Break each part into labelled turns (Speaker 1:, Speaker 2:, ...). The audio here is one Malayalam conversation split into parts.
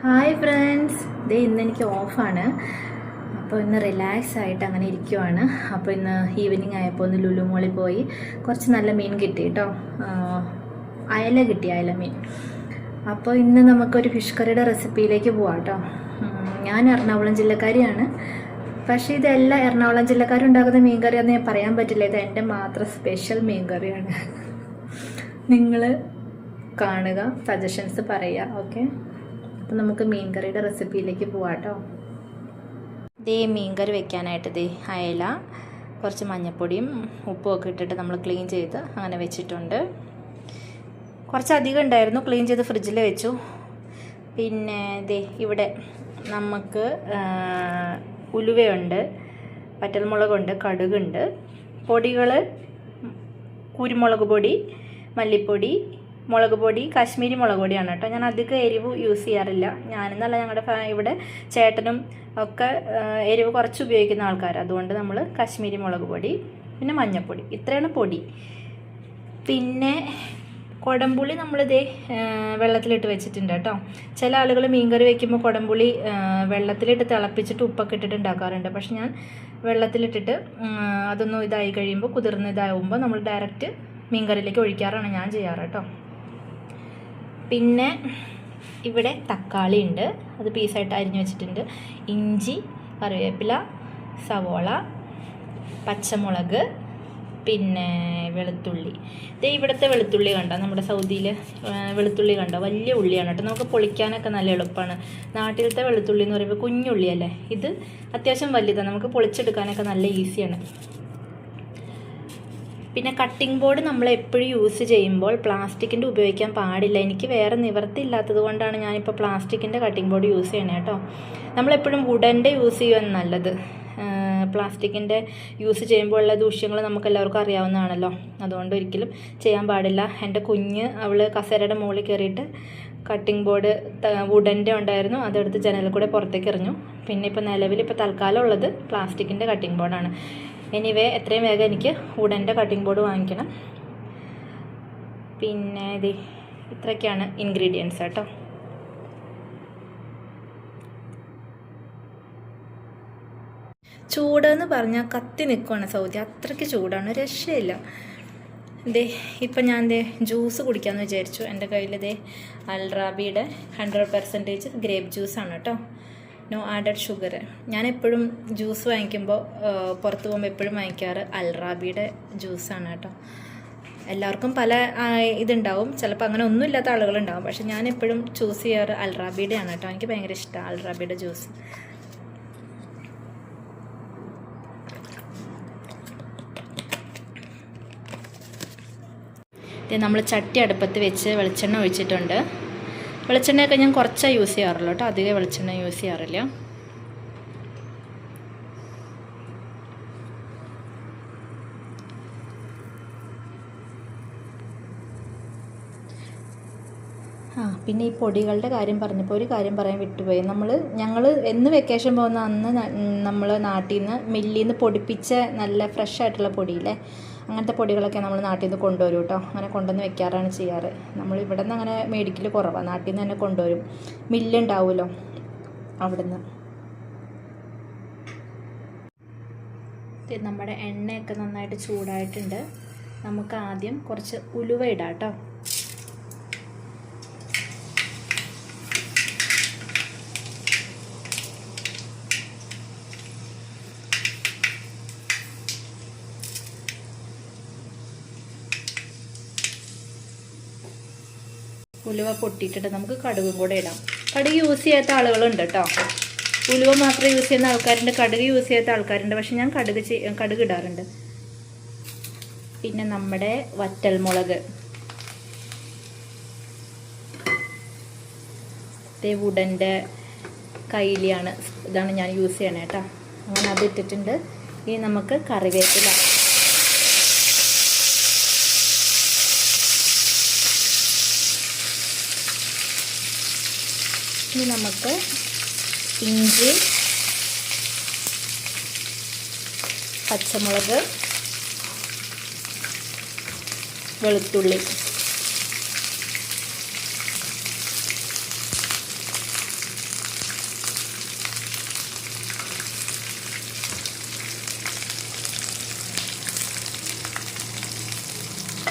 Speaker 1: ഹായ് ഫ്രണ്ട്സ്, ഇന്ന് എനിക്ക് ഓഫാണ്. അപ്പോൾ ഇന്ന് റിലാക്സ് ആയിട്ട് അങ്ങനെ ഇരിക്കുവാണ്. അപ്പോൾ ഇന്ന് ഈവനിങ് ആയപ്പോൾ ഒന്ന് ലുലു മോളിൽ പോയി കുറച്ച് നല്ല മീൻ കിട്ടി കേട്ടോ. അയല കിട്ടി, അയല മീൻ. അപ്പോൾ ഇന്ന് നമുക്കൊരു ഫിഷ് കറിയുടെ റെസിപ്പിയിലേക്ക് പോവാം കേട്ടോ. ഞാൻ എറണാകുളം ജില്ലക്കാരിയാണ്. പക്ഷേ ഇതെല്ലാം എറണാകുളം ജില്ലക്കാരുണ്ടാക്കുന്ന മീൻ കറിയാണെന്ന് ഞാൻ പറയാൻ പറ്റില്ല. ഇത് എൻ്റെ മാത്രം സ്പെഷ്യൽ മീൻ കറിയാണ്. നിങ്ങൾ കാണുക, സജഷൻസ് പറയുക. ഓക്കെ, അപ്പോൾ നമുക്ക് മീൻ കറിയുടെ റെസിപ്പിയിലേക്ക് പോവാം കേട്ടോ. മീൻ കറി വെക്കാനായിട്ട് അയല കുറച്ച് മഞ്ഞൾപ്പൊടിയും ഉപ്പും ഒക്കെ ഇട്ടിട്ട് നമ്മൾ ക്ലീൻ ചെയ്ത് അങ്ങനെ വെച്ചിട്ടുണ്ട്. കുറച്ചധികം ഉണ്ടായിരുന്നു, ക്ലീൻ ചെയ്ത് ഫ്രിഡ്ജിൽ വെച്ചു. പിന്നെ ഇവിടെ നമുക്ക് ഉലുവയുണ്ട്, വറ്റൽമുളകുണ്ട്, കടുകുണ്ട്, പൊടികൾ കുരുമുളക് പൊടി, മല്ലിപ്പൊടി, മുളക് പൊടി, കാശ്മീരി മുളക് പൊടിയാണ് കേട്ടോ. ഞാൻ അധികം എരിവ് യൂസ് ചെയ്യാറില്ല. ഞാനെന്നല്ല, ഞങ്ങളുടെ ഇവിടെ ചേട്ടനും ഒക്കെ എരിവ് കുറച്ച് ഉപയോഗിക്കുന്ന ആൾക്കാർ. അതുകൊണ്ട് നമ്മൾ കാശ്മീരി മുളക് പൊടി, പിന്നെ മഞ്ഞൾപ്പൊടി, ഇത്രയാണ് പൊടി. പിന്നെ കുടംപുളി നമ്മളിതേ വെള്ളത്തിലിട്ട് വെച്ചിട്ടുണ്ട് കേട്ടോ. ചില ആളുകൾ മീൻകറി വയ്ക്കുമ്പോൾ കുടംപുളി വെള്ളത്തിലിട്ട് തിളപ്പിച്ചിട്ട് ഉപ്പൊക്കെ ഇട്ടിട്ട് ഉണ്ടാക്കാറുണ്ട്. പക്ഷെ ഞാൻ വെള്ളത്തിലിട്ടിട്ട് അതൊന്നും ഇതായി കഴിയുമ്പോൾ, കുതിർന്ന് ഇതാകുമ്പോൾ നമ്മൾ ഡയറക്റ്റ് മീൻകറിയിലേക്ക് ഒഴിക്കാറാണ് ഞാൻ ചെയ്യാറ് കേട്ടോ. പിന്നെ ഇവിടെ തക്കാളി ഉണ്ട്, അത് പീസായിട്ട് അരിഞ്ഞു വെച്ചിട്ടുണ്ട്. ഇഞ്ചി, കറിവേപ്പില, സവോള, പച്ചമുളക്, പിന്നെ വെളുത്തുള്ളി. ഇവിടുത്തെ വെളുത്തുള്ളി കണ്ടോ, നമ്മുടെ സൗദിയിൽ വെളുത്തുള്ളി കണ്ടോ, വലിയ ഉള്ളിയാണ് കേട്ടോ. നമുക്ക് പൊളിക്കാനൊക്കെ നല്ല എളുപ്പമാണ്. നാട്ടിലത്തെ വെളുത്തുള്ളി എന്ന് പറയുമ്പോൾ കുഞ്ഞുള്ളിയല്ലേ, ഇത് അത്യാവശ്യം വലുതാണ്, നമുക്ക് പൊളിച്ചെടുക്കാനൊക്കെ നല്ല ഈസിയാണ്. പിന്നെ കട്ടിംഗ് ബോർഡ് നമ്മൾ എപ്പോഴും യൂസ് ചെയ്യുമ്പോൾ പ്ലാസ്റ്റിക്കിൻ്റെ ഉപയോഗിക്കാൻ പാടില്ല. എനിക്ക് വേറെ നിവൃത്തി ഇല്ലാത്തത് കൊണ്ടാണ് ഞാനിപ്പോൾ പ്ലാസ്റ്റിക്കിൻ്റെ കട്ടിംഗ് ബോർഡ് യൂസ് ചെയ്യണേ കേട്ടോ. നമ്മളെപ്പോഴും വുഡൻ്റെ യൂസ് ചെയ്യുവാൻ നല്ലത്. പ്ലാസ്റ്റിക്കിൻ്റെ യൂസ് ചെയ്യുമ്പോൾ ഉള്ള ദൂഷ്യങ്ങൾ നമുക്ക് എല്ലാവർക്കും അറിയാവുന്നതാണല്ലോ. അതുകൊണ്ട് ഒരിക്കലും ചെയ്യാൻ പാടില്ല. എൻ്റെ കുഞ്ഞ് അവൾ കസേരയുടെ മുകളിൽ കയറിയിട്ട് കട്ടിംഗ് ബോർഡ് വുഡൻ്റെ ഉണ്ടായിരുന്നു, അതെടുത്ത് ജനലിൽ കൂടെ പുറത്തേക്ക് എറിഞ്ഞു. പിന്നെ ഇപ്പോൾ നിലവിൽ തൽക്കാലം ഉള്ളത് പ്ലാസ്റ്റിക്കിൻ്റെ കട്ടിംഗ് ബോർഡാണ്. എനിവേ എത്രയും വേഗം എനിക്ക് വുഡൻ്റെ കട്ടിംഗ് ബോർഡ് വാങ്ങിക്കണം. പിന്നെ ഇത്രയൊക്കെയാണ് ഇൻഗ്രീഡിയൻസ് കേട്ടോ. ചൂടെന്ന് പറഞ്ഞാൽ കത്തി നിൽക്കുവാണ് സൗദി, അത്രയ്ക്ക് ചൂടാണ്, രക്ഷയില്ല. ഇപ്പം ഞാൻ ജ്യൂസ് കുടിക്കാമെന്ന് വിചാരിച്ചു. എൻ്റെ കയ്യിൽ അൽറാബിയുടെ 100% ഗ്രേപ്പ് ജ്യൂസാണ് കേട്ടോ, നോ ആഡഡ് ഷുഗർ. ഞാനെപ്പോഴും ജ്യൂസ് വാങ്ങിക്കുമ്പോൾ പുറത്ത് പോകുമ്പോൾ എപ്പോഴും വാങ്ങിക്കാറ് അൽറാബിയുടെ ജ്യൂസാണ് കേട്ടോ. എല്ലാവർക്കും പല ഇതുണ്ടാവും, ചിലപ്പോൾ അങ്ങനെ ഒന്നും ഇല്ലാത്ത ആളുകളുണ്ടാവും. പക്ഷെ ഞാൻ എപ്പോഴും ചൂസ് ചെയ്യാറ് അൽറാബിയുടെ ആണ് കേട്ടോ. എനിക്ക് ഭയങ്കര ഇഷ്ടമാണ് അൽറാബിയുടെ ജ്യൂസ്. നമ്മൾ ചട്ടി അടുപ്പത്ത് വെച്ച് വെളിച്ചെണ്ണ ഒഴിച്ചിട്ടുണ്ട്. വെളിച്ചെണ്ണയൊക്കെ ഞാൻ കുറച്ചേ യൂസ് ചെയ്യാറുള്ളൂ കേട്ടോ, അധികം വെളിച്ചെണ്ണ യൂസ് ചെയ്യാറില്ല. പിന്നെ ഈ പൊടികളുടെ കാര്യം പറഞ്ഞപ്പോൾ ഒരു കാര്യം പറയാൻ വിട്ടുപോയി. ഞങ്ങൾ എന്ന് വെക്കേഷൻ പോകുന്ന അന്ന് നമ്മൾ നാട്ടിൽ നിന്ന് മില്ലിൽ നിന്ന് പൊടിപ്പിച്ച നല്ല ഫ്രഷ് ആയിട്ടുള്ള പൊടിയില്ലേ, അങ്ങനത്തെ പൊടികളൊക്കെ നമ്മൾ നാട്ടിൽ നിന്ന് കൊണ്ടുവരും കേട്ടോ. അങ്ങനെ കൊണ്ടുവന്ന് വെക്കാറാണ് ചെയ്യാറ്. നമ്മൾ ഇവിടെ നിന്ന് അങ്ങനെ മേടിക്കൽ കുറവാണ്, നാട്ടിൽ നിന്ന് തന്നെ കൊണ്ടുവരും. മില്ലുണ്ടാവുമല്ലോ അവിടുന്ന്. നമ്മുടെ എണ്ണയൊക്കെ നന്നായിട്ട് ചൂടായിട്ടുണ്ട്. നമുക്ക് ആദ്യം കുറച്ച് ഉലുവ ഇടാം കേട്ടോ. ഉലുവ പൊട്ടിയിട്ടിട്ട് നമുക്ക് കടുകും കൂടെ ഇടാം. കടുക് യൂസ് ചെയ്യാത്ത ആളുകളുണ്ട് കേട്ടോ. ഉലുവ മാത്രം യൂസ് ചെയ്യുന്ന ആൾക്കാരുണ്ട്, കടുക് യൂസ് ചെയ്യാത്ത ആൾക്കാരുണ്ട്. പക്ഷെ ഞാൻ കടുക് ഇടാറുണ്ട്. പിന്നെ നമ്മുടെ വറ്റൽമുളക്, വുഡൻ്റെ കൈലിയാണ്, ഇതാണ് ഞാൻ യൂസ് ചെയ്യണേ കേട്ടോ. അങ്ങനെ അത് ഇട്ടിട്ടുണ്ട്. ഇനി നമുക്ക് കറിവേപ്പില, ഇനി നമുക്ക് ഇഞ്ചി, പച്ചമുളക്, വെളുത്തുള്ളി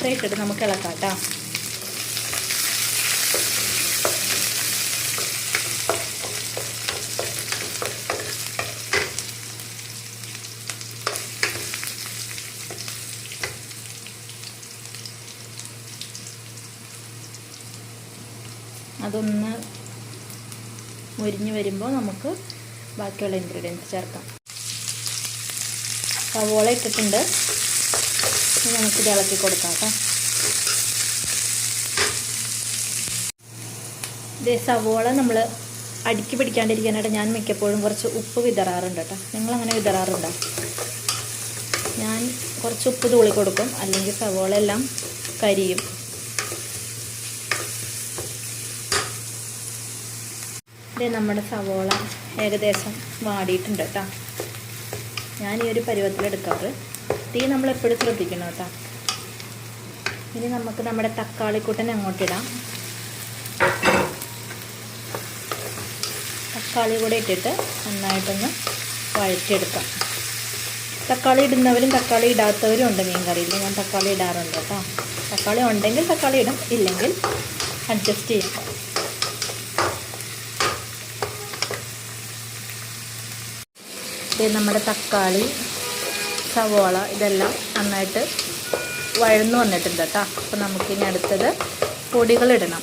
Speaker 1: ഇത്രയും ഇട്ടിട്ട് നമുക്ക് ഇളക്കാം കേട്ടോ. അതൊന്ന് മുരിഞ്ഞ് വരുമ്പോൾ നമുക്ക് ബാക്കിയുള്ള ഇൻഗ്രീഡിയൻസ് ചേർക്കാം. സവോള ഇട്ടിട്ടുണ്ട്, നമുക്കിത് ഇളക്കി കൊടുക്കാം കേട്ടോ. ഇതേ സവോള നമ്മൾ അടുക്കി പിടിക്കാണ്ടിരിക്കാനായിട്ട് ഞാൻ മിക്കപ്പോഴും കുറച്ച് ഉപ്പ് വിതറാറുണ്ട് കേട്ടോ. നിങ്ങളങ്ങനെ വിതറാറുണ്ടോ? ഞാൻ കുറച്ച് ഉപ്പ് തൂളി കൊടുക്കും, അല്ലെങ്കിൽ സവോള എല്ലാം കരിയും. ഇത് നമ്മുടെ സവോള ഏകദേശം വാടിയിട്ടുണ്ട് കേട്ടോ. ഞാൻ ഈ ഒരു പരുവത്തിലെടുക്കാറ്. തീ നമ്മളെപ്പോഴും ശ്രദ്ധിക്കണം കേട്ടോ. ഇനി നമുക്ക് നമ്മുടെ തക്കാളിക്കൂട്ടൻ അങ്ങോട്ടിടാം. തക്കാളി കൂടെ ഇട്ടിട്ട് നന്നായിട്ടൊന്ന് വഴറ്റിയെടുക്കാം. തക്കാളി ഇടുന്നവരും തക്കാളി ഇടാത്തവരും ഉണ്ട് മീൻ കറിയിൽ. ഞാൻ തക്കാളി ഇടാറുണ്ട് കേട്ടോ. തക്കാളി ഉണ്ടെങ്കിൽ തക്കാളി ഇടും, ഇല്ലെങ്കിൽ അഡ്ജസ്റ്റ് ചെയ്യും. നമ്മുടെ തക്കാളി, സവോള ഇതെല്ലാം നന്നായിട്ട് വഴന്നു വന്നിട്ടുണ്ട് കേട്ടോ. അപ്പോൾ നമുക്കിനി അടുത്തത് പൊടികളിടണം.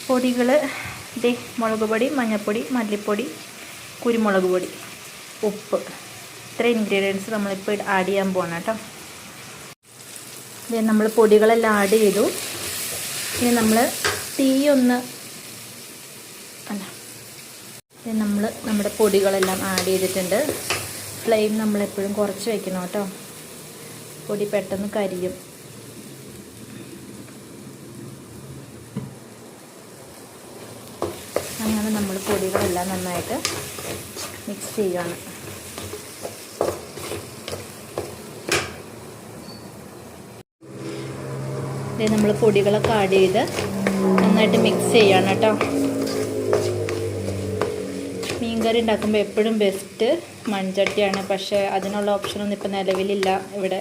Speaker 1: പൊടികൾ മുളക് പൊടി, മഞ്ഞൾപ്പൊടി, മല്ലിപ്പൊടി, കുരുമുളക് പൊടി, ഉപ്പ്, ഇത്ര ഇൻഗ്രീഡിയൻസ് നമ്മളിപ്പോൾ ആഡ് ചെയ്യാൻ പോകണം കേട്ടോ. നമ്മൾ പൊടികളെല്ലാം ആഡ് ചെയ്തു. ഇനി നമ്മൾ നമ്മൾ നമ്മുടെ പൊടികളെല്ലാം ആഡ് ചെയ്തിട്ടുണ്ട്. ഫ്ലെയിം നമ്മളെപ്പോഴും കുറച്ച് വയ്ക്കണം കേട്ടോ, പൊടി പെട്ടെന്ന് കരിയും. അങ്ങനെ നമ്മൾ പൊടികളെല്ലാം നന്നായിട്ട് മിക്സ് ചെയ്യുകയാണ്. നമ്മൾ പൊടികളൊക്കെ ആഡ് ചെയ്ത് നന്നായിട്ട് മിക്സ് ചെയ്യണം കേട്ടോ. മീൻകറി ഉണ്ടാക്കുമ്പോൾ എപ്പോഴും ബെസ്റ്റ് മൺചട്ടിയാണ്. പക്ഷേ അതിനുള്ള ഓപ്ഷനൊന്നും ഇപ്പോൾ നിലവിലില്ല. ഇവിടെ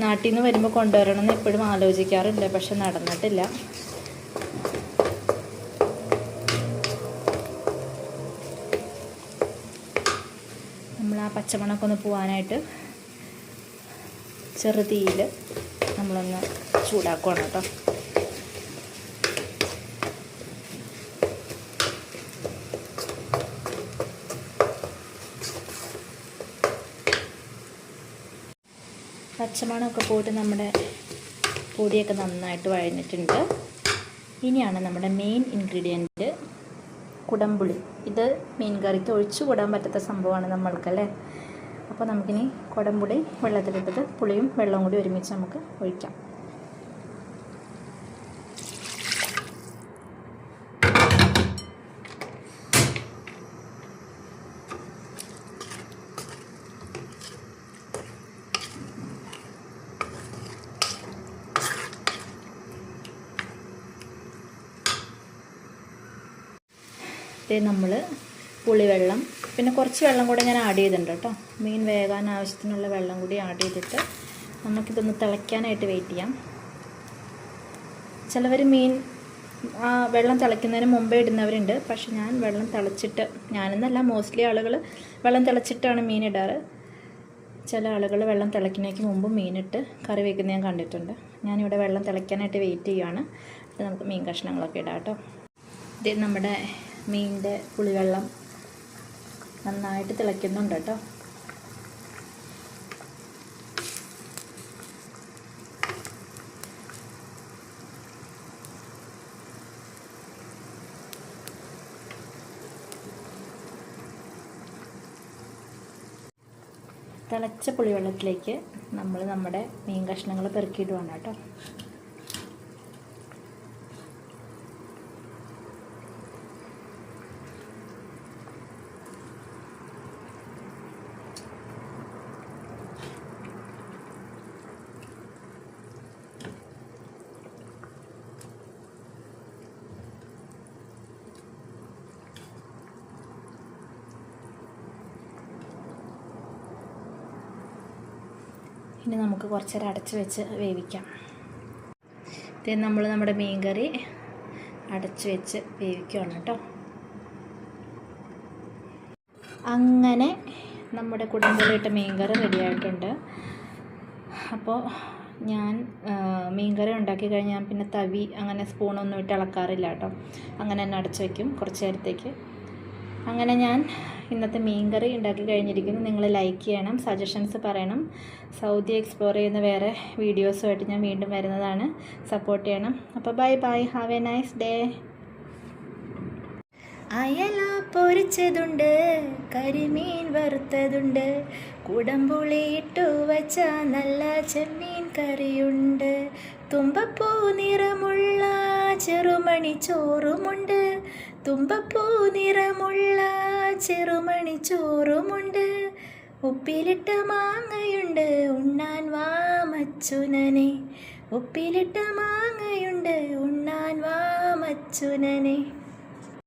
Speaker 1: നാട്ടിൽ നിന്ന് വരുമ്പോൾ കൊണ്ടുവരണമെന്ന് എപ്പോഴും ആലോചിക്കാറുണ്ട്, പക്ഷെ നടന്നിട്ടില്ല. നമ്മൾ ആ പച്ചമണമൊക്കെ ഒന്ന് പോകാനായിട്ട് ചെറുതീയിൽ നമ്മളൊന്ന് ചൂടാക്കണം കേട്ടോ. പച്ചമണമൊക്കെ പോയിട്ട് നമ്മുടെ പൊടിയൊക്കെ നന്നായിട്ട് വഴഞ്ഞിട്ടുണ്ട്. ഇനിയാണ് നമ്മുടെ മെയിൻ ഇൻഗ്രീഡിയൻറ്റ് കുടംപുളി. ഇത് മീൻ കറിക്ക് ഒഴിച്ചു കൂടാൻ പറ്റാത്ത സംഭവമാണ് നമ്മൾക്കല്ലേ. അപ്പോൾ നമുക്കിനി കുടംപുളി വെള്ളത്തിലിട്ടത് പുളിയും വെള്ളവും കൂടി ഒരുമിച്ച് നമുക്ക് ഒഴിക്കാം. നമ്മൾ പുളിവെള്ളം, പിന്നെ കുറച്ച് വെള്ളം കൂടെ ഞാൻ ആഡ് ചെയ്തിട്ടുണ്ട് കേട്ടോ. മീൻ വേകാൻ ആവശ്യത്തിനുള്ള വെള്ളം കൂടി ആഡ് ചെയ്തിട്ട് നമുക്കിതൊന്ന് തിളയ്ക്കാനായിട്ട് വെയിറ്റ് ചെയ്യാം. ചിലവർ മീൻ വെള്ളം തിളയ്ക്കുന്നതിന് മുമ്പേ ഇടുന്നവരുണ്ട്. പക്ഷെ ഞാൻ വെള്ളം തിളച്ചിട്ട്, ഞാനെന്നല്ല മോസ്റ്റ്ലി ആളുകൾ വെള്ളം തിളച്ചിട്ടാണ് മീൻ ഇടാറ്. ചില ആളുകൾ വെള്ളം തിളയ്ക്കുന്നതിന് മുമ്പ് മീനിട്ട് കറി വയ്ക്കുന്നത് ഞാൻ കണ്ടിട്ടുണ്ട്. ഞാനിവിടെ വെള്ളം തിളയ്ക്കാനായിട്ട് വെയിറ്റ് ചെയ്യുകയാണ്. ഇത് നമുക്ക് മീൻ കഷ്ണങ്ങളൊക്കെ ഇടാം കേട്ടോ. ഇത് നമ്മുടെ മീനിൻ്റെ പുളിവെള്ളം നന്നായിട്ട് തിളയ്ക്കുന്നുണ്ട് കേട്ടോ. തിളച്ച പുളിവെള്ളത്തിലേക്ക് നമ്മൾ നമ്മുടെ മീൻ കഷ്ണങ്ങൾ പെറുക്കിയിടുവാണ് കേട്ടോ. ഇനി നമുക്ക് കുറച്ച് നേരം അടച്ച് വെച്ച് വേവിക്കാം. ഇത് നമ്മൾ നമ്മുടെ മീൻകറി അടച്ച് വെച്ച് വേവിക്കുകയാണ് കേട്ടോ. അങ്ങനെ നമ്മുടെ കുടംപുളിയിട്ട മീൻകറി റെഡിയായിട്ടുണ്ട്. അപ്പോൾ ഞാൻ മീൻകറി ഉണ്ടാക്കി കഴിഞ്ഞാൽ പിന്നെ തവി അങ്ങനെ സ്പൂണൊന്നും ഇട്ട് ഇളക്കാറില്ല കേട്ടോ. അങ്ങനെ തന്നെ അടച്ച് വയ്ക്കും കുറച്ച് നേരത്തേക്ക്. അങ്ങനെ ഞാൻ ഇന്നത്തെ മീൻകറി ഉണ്ടാക്കി കഴിഞ്ഞിരിക്കുന്നു. നിങ്ങൾ ലൈക്ക് ചെയ്യണം, സജഷൻസ് പറയണം. സൗദി എക്സ്പ്ലോർ ചെയ്യുന്ന വേറെ വീഡിയോസുമായിട്ട് ഞാൻ വീണ്ടും വരുന്നതാണ്. സപ്പോർട്ട് ചെയ്യണം. അപ്പോൾ bye bye, have A nice day. അയല പൊരിച്ചതുണ്ട്, കരിമീൻ വറുത്തതുണ്ട്, കുടംപുളി ഇട്ടു വച്ച നല്ല ചെമ്മീൻ കറിയുണ്ട്, തുമ്പപ്പൂ നിറമുള്ള ചെറുമണി ചോറുമുണ്ട്, തുമ്പപ്പൂ നിറമുള്ള ചെറുമണി ചോറുമുണ്ട്, ഉപ്പിലിട്ട മാങ്ങയുണ്ട് ഉണ്ണാൻ വാ മച്ചുനനെ, ഉപ്പിലിട്ട മാങ്ങയുണ്ട് ഉണ്ണാൻ വാ മച്ചുനനെ.